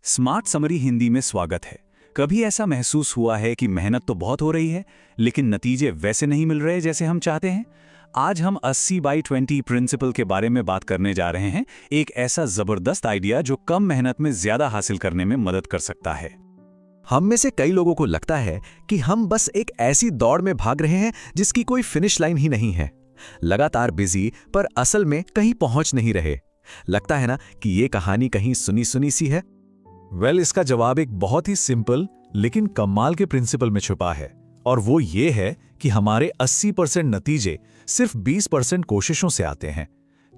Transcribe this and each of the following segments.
Smart summary Hindi में स्वागत है। कभी ऐसा महसूस हुआ है कि मेहनत तो बहुत हो रही है लेकिन नतीजे वैसे नहीं मिल रहे जैसे हम चाहते हैं? आज हम 80/20 प्रिंसिपल के बारे में बात करने जा रहे हैं। एक ऐसा जबरदस्त आइडिया जो कम मेहनत में ज्यादा हासिल करने में मदद कर सकता है। हम में से कई लोगों को लगता है कि हम बस एक ऐसी दौड़ में भाग रहे हैं जिसकी कोई फिनिश लाइन ही नहीं है। लगातार बिजी पर असल में कहीं पहुंच नहीं रहे। लगता है ना कि ये कहानी कहीं सुनी सुनी सी है। इसका जवाब एक बहुत ही सिंपल लेकिन कमाल के प्रिंसिपल में छुपा है, और वो ये है कि हमारे 80% नतीजे सिर्फ 20% कोशिशों से आते हैं।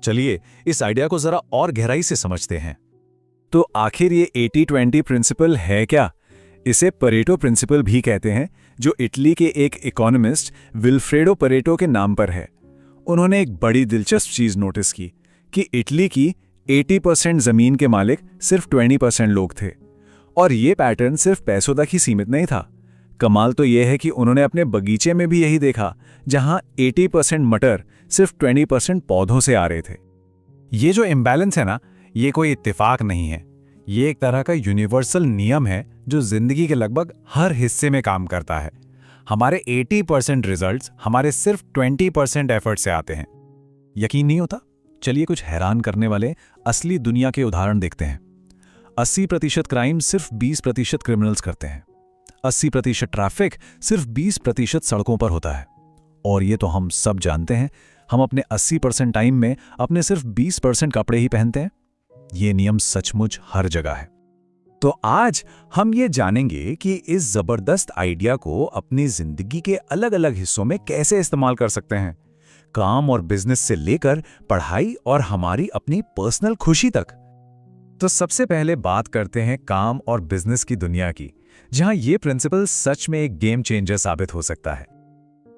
चलिए इस आइडिया को जरा और गहराई से समझते हैं। तो आखिर ये 80/20 प्रिंसिपल है क्या? इसे परेटो प्रिंसिपल भी कहते हैं, जो इटली के एक इकोनॉमिस्ट विल्फ्रेडो परेटो के नाम पर है। उन्होंने एक बड़ी दिलचस्प चीज नोटिस की कि इटली की 80% जमीन के मालिक सिर्फ 20% लोग थे, और ये पैटर्न सिर्फ पैसों तक ही सीमित नहीं था। कमाल तो यह है कि उन्होंने अपने बगीचे में भी यही देखा, जहां 80% मटर सिर्फ 20% पौधों से आ रहे थे। ये जो इम्बैलेंस है ना, ये कोई इत्तेफाक नहीं है। ये एक तरह का यूनिवर्सल नियम है जो जिंदगी के लगभग हर हिस्से में काम करता है। हमारे 80% रिजल्ट्स हमारे सिर्फ 20% एफर्ट से आते हैं। यकीन नहीं होता? चलिए कुछ हैरान करने वाले असली दुनिया के उदाहरण देखते हैं। 80% क्राइम सिर्फ 20% क्रिमिनल्स करते हैं। 80% ट्रैफिक सिर्फ 20% सड़कों पर होता है। और ये तो हम सब जानते हैं, हम अपने 80% टाइम में अपने सिर्फ 20% कपड़े ही पहनते हैं। ये नियम सचमुच हर जगह है। तो आज हम ये जानेंगे कि इस जबरदस्त आइडिया को अपनी जिंदगी के अलग अलग हिस्सों में कैसे इस्तेमाल कर सकते हैं, काम और बिजनेस से लेकर पढ़ाई और हमारी अपनी पर्सनल खुशी तक। तो सबसे पहले बात करते हैं काम और बिजनेस की दुनिया की, जहां ये प्रिंसिपल सच में एक गेम चेंजर साबित हो सकता है।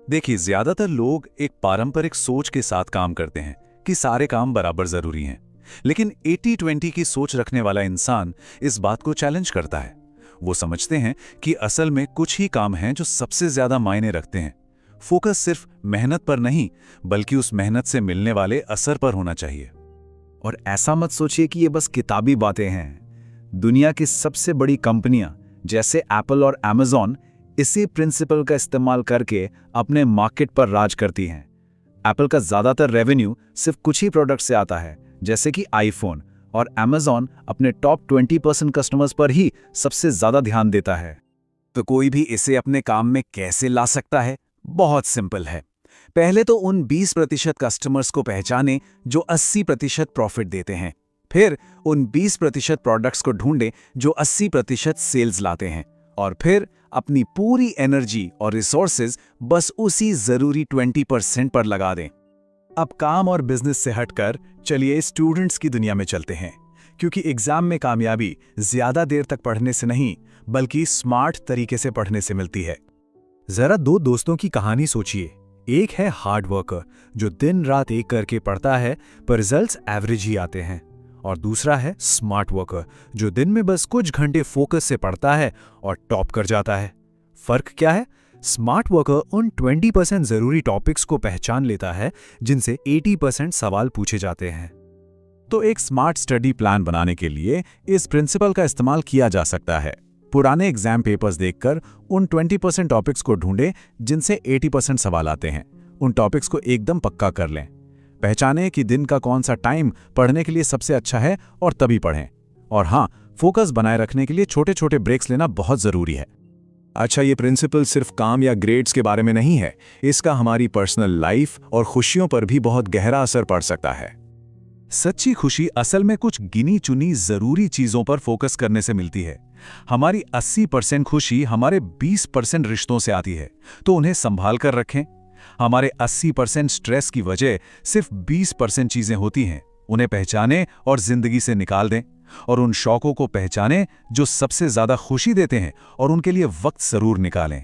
देखिए, ज्यादातर लोग एक पारंपरिक सोच के साथ काम करते हैं कि सारे काम बराबर जरूरी हैं। लेकिन 80/20 की सोच रखने वाला इंसान इस बात को चैलेंज करता है। वो समझते हैं कि असल में कुछ ही काम हैं जो सबसे ज्यादा मायने रखते हैं। फोकस सिर्फ मेहनत पर नहीं, बल्कि उस मेहनत से मिलने वाले असर पर होना चाहिए। और ऐसा मत सोचिए कि ये बस किताबी बातें हैं। दुनिया की सबसे बड़ी कंपनियां जैसे एप्पल और अमेज़न इसी प्रिंसिपल का इस्तेमाल करके अपने मार्केट पर राज करती हैं। एप्पल का ज्यादातर रेवेन्यू सिर्फ कुछ ही प्रोडक्ट से आता है, जैसे कि आईफोन, और अमेज़न अपने टॉप 20% कस्टमर्स पर ही सबसे ज्यादा ध्यान देता है। तो कोई भी इसे अपने काम में कैसे ला सकता है? बहुत सिंपल है। पहले तो उन 20% कस्टमर्स को पहचानें जो 80% प्रॉफिट देते हैं। फिर उन 20% प्रोडक्ट्स को ढूंढें जो 80% सेल्स लाते हैं, और फिर अपनी पूरी एनर्जी और रिसोर्सेज बस उसी जरूरी 20% पर लगा दें। अब काम और बिजनेस से हटकर चलिए स्टूडेंट्स की दुनिया में चलते हैं, क्योंकि एग्जाम में कामयाबी ज्यादा देर तक पढ़ने से नहीं, बल्कि स्मार्ट तरीके से पढ़ने से मिलती है। जरा दो दोस्तों की कहानी सोचिए। एक है हार्ड वर्कर जो दिन रात एक करके पढ़ता है पर रिजल्ट्स एवरेज ही आते हैं, और दूसरा है स्मार्ट वर्कर जो दिन में बस कुछ घंटे फोकस से पढ़ता है और टॉप कर जाता है। फर्क क्या है? स्मार्ट वर्कर उन 20% जरूरी टॉपिक्स को पहचान लेता है जिनसे 80% सवाल पूछे जाते हैं। तो एक स्मार्ट स्टडी प्लान बनाने के लिए इस प्रिंसिपल का इस्तेमाल किया जा सकता है। पुराने एग्जाम पेपर्स देखकर उन 20% टॉपिक्स को ढूंढें जिनसे 80% सवाल आते हैं। उन टॉपिक्स को एकदम पक्का कर लें। पहचानें कि दिन का कौन सा टाइम पढ़ने के लिए सबसे अच्छा है और तभी पढ़ें। और हाँ, फोकस बनाए रखने के लिए छोटे छोटे ब्रेक्स लेना बहुत जरूरी है। अच्छा, ये प्रिंसिपल सिर्फ काम या ग्रेड्स के बारे में नहीं है। इसका हमारी पर्सनल लाइफ और खुशियों पर भी बहुत गहरा असर पड़ सकता है। सच्ची खुशी असल में कुछ गिनी चुनी जरूरी चीजों पर फोकस करने से मिलती है। हमारी 80% खुशी हमारे 20% रिश्तों से आती है, तो उन्हें संभाल कर रखें। हमारे 80% स्ट्रेस की वजह सिर्फ 20% चीजें होती हैं। उन्हें पहचानें और जिंदगी से निकाल दें। और उन शौकों को पहचानें जो सबसे ज्यादा खुशी देते हैं, और उनके लिए वक्त जरूर निकालें।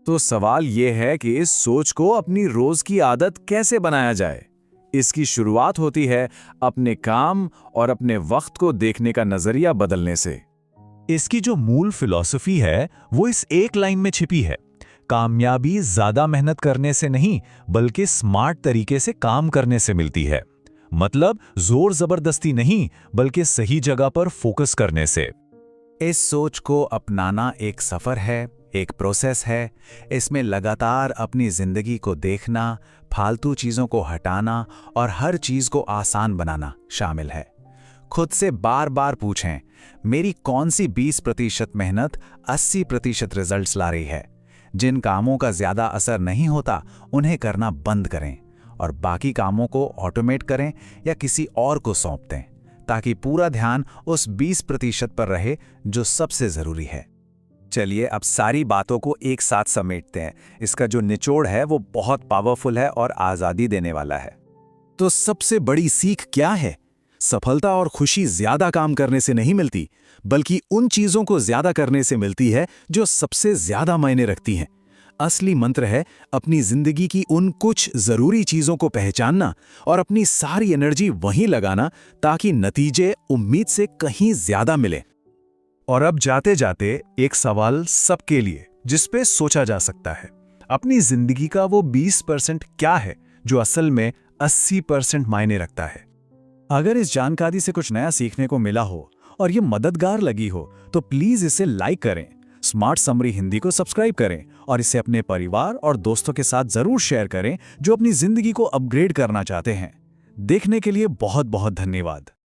तो सवाल यह है कि इस सोच को अपनी रोज की आदत कैसे बनाया जाए। इसकी शुरुआत होती है अपने काम और अपने वक्त को देखने का नजरिया बदलने से। इसकी जो मूल फिलॉसफी है वो इस एक लाइन में छिपी है। कामयाबी ज्यादा मेहनत करने से नहीं, बल्कि स्मार्ट तरीके से काम करने से मिलती है। मतलब जोर जबरदस्ती नहीं, बल्कि सही जगह पर फोकस करने से। इस सोच को अपनाना एक सफ़र है, एक प्रोसेस है। इसमें लगातार अपनी ज़िंदगी को देखना, फालतू चीज़ों को हटाना और हर चीज़ को आसान बनाना शामिल है। खुद से बार बार पूछें, मेरी कौन सी 20% मेहनत 80% रिजल्ट्स ला रही है। जिन कामों का ज़्यादा असर नहीं होता उन्हें करना बंद करें और बाकी कामों को ऑटोमेट करें या किसी और को सौंप दें, ताकि पूरा ध्यान उस 20% पर रहे जो सबसे ज़रूरी है। चलिए अब सारी बातों को एक साथ समेटते हैं। इसका जो निचोड़ है वो बहुत पावरफुल है और आज़ादी देने वाला है। तो सबसे बड़ी सीख क्या है? सफलता और खुशी ज्यादा काम करने से नहीं मिलती, बल्कि उन चीजों को ज्यादा करने से मिलती है जो सबसे ज्यादा मायने रखती हैं। असली मंत्र है अपनी जिंदगी की उन कुछ जरूरी चीजों को पहचानना और अपनी सारी एनर्जी वहीं लगाना, ताकि नतीजे उम्मीद से कहीं ज्यादा मिले। और अब जाते जाते एक सवाल सबके लिए जिस पे सोचा जा सकता है, अपनी जिंदगी का वो 20% क्या है जो असल में 80% मायने रखता है। अगर इस जानकारी से कुछ नया सीखने को मिला हो और ये मददगार लगी हो तो प्लीज इसे लाइक करें, स्मार्ट समरी हिंदी को सब्सक्राइब करें और इसे अपने परिवार और दोस्तों के साथ जरूर शेयर करें जो अपनी जिंदगी को अपग्रेड करना चाहते हैं। देखने के लिए बहुत बहुत धन्यवाद।